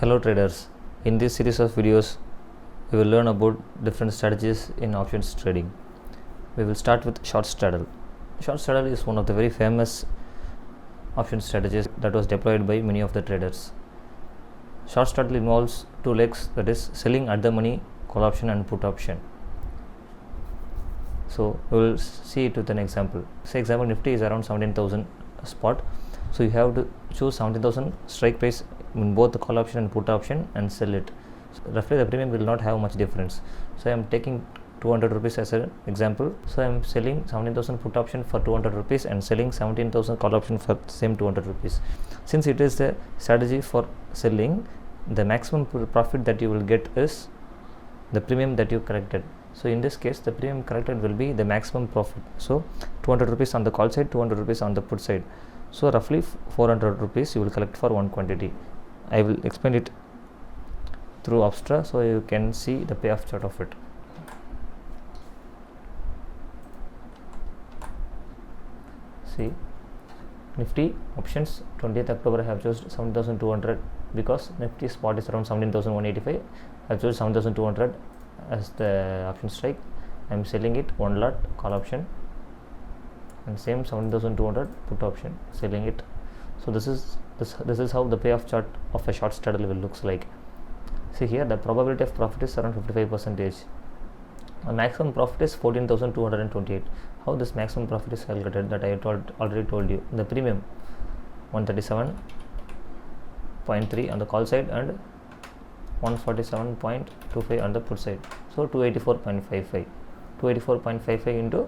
Hello traders, in this series of videos we will learn about different strategies in options trading. We will start with short straddle. Short straddle is one of the very famous option strategies that was deployed by many of the traders. Short straddle involves two legs, that is selling at the money, call option and put option. So we will see it with an example. Say example, Nifty is around 17,000 spot, so you have to choose 17,000 strike price in both the call option and put option and sell it. So roughly the premium will not have much difference. So I am taking 200 rupees as an example. So I am selling 17,000 put option for 200 rupees and selling 17,000 call option for same 200 rupees. Since it is the strategy for selling, the maximum profit that you will get is the premium that you corrected. So in this case the premium corrected will be the maximum profit. So 200 rupees on the call side, 200 rupees on the put side. So roughly 400 rupees you will collect for one quantity. I will explain it through Abstra so you can see the payoff chart of it. See, Nifty options 20th October I have chosen 7,200 because Nifty spot is around 17,185. I have chosen 7,200 as the option strike. I am selling it one lot call option and same 7,200 put option, selling it. So this is how the payoff chart of a short straddle will looks like. See here, the probability of profit is around 55%. The maximum profit is 14,228. How this maximum profit is calculated, that I already told you. The premium 137.3 on the call side and 147.25 on the put side. So 284.55. 284.55 into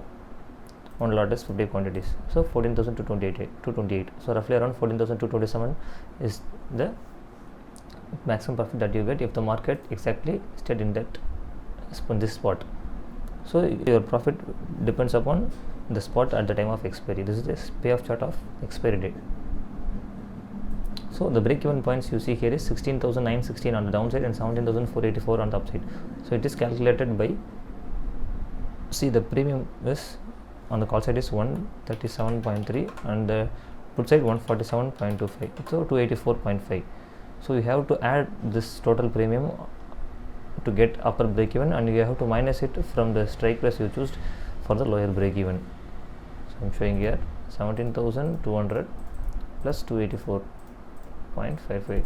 one lot is 50 quantities. So 14,228. So roughly around 14,227 is the maximum profit that you get if the market exactly stayed in this spot. So your profit depends upon the spot at the time of expiry. This is the payoff chart of expiry date. So the break-even points you see here is 16,916 on the downside and 17,484 on the upside. So it is calculated by, see, the premium is on the call side is 137.3 and the put side 147.25, so 284.5. So you have to add this total premium to get upper break even and you have to minus it from the strike price you choose for the lower break even. So I am showing here 17,200 plus 284.55.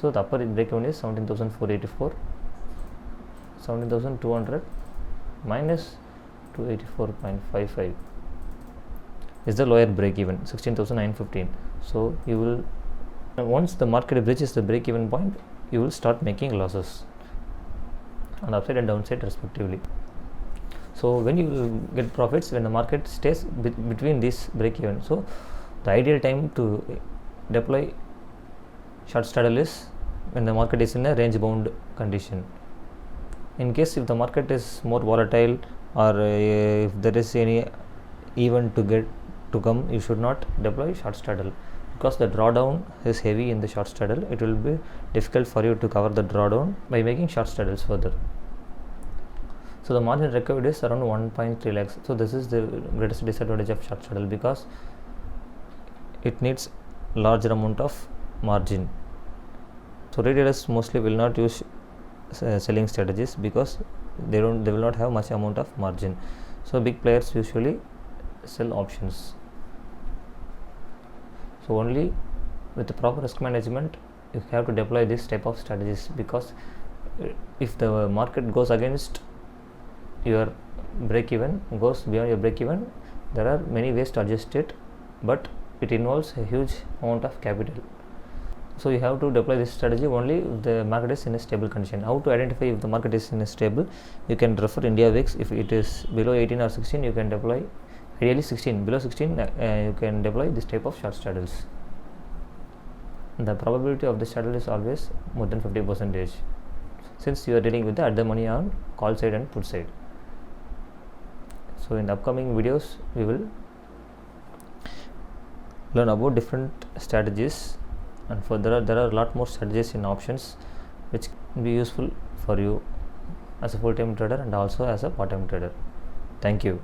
so the upper break even is 17,484. 17,200 minus 284.55 is the lower break even, 16,915. So you will, once the market reaches the break even point, you will start making losses on the upside and downside respectively. So when you will get profits when the market stays between this break even. So the ideal time to deploy short straddle is when the market is in a range bound condition. In case if the market is more volatile or if there is any event to come, you should not deploy short straddle because the drawdown is heavy in the short straddle. It will be difficult for you to cover the drawdown by making short straddles further. So the margin required is around 1.3 lakhs. So this is the greatest disadvantage of short straddle because it needs larger amount of margin. So retailers mostly will not use selling strategies because they will not have much amount of margin. So big players usually sell options. So only with the proper risk management you have to deploy this type of strategies, because if the market goes against your break even, goes beyond your break even, there are many ways to adjust it, but it involves a huge amount of capital. So you have to deploy this strategy only if the market is in a stable condition. How to identify if the market is in a stable? You can refer India VIX. If it is below 18 or 16, you can deploy, ideally 16. Below 16, you can deploy this type of short straddles. The probability of the straddle is always more than 50%, since you are dealing with the at the money on call side and put side. So in the upcoming videos, we will learn about different strategies. And further, there are a lot more strategies in options which can be useful for you as a full-time trader and also as a part-time trader. Thank you.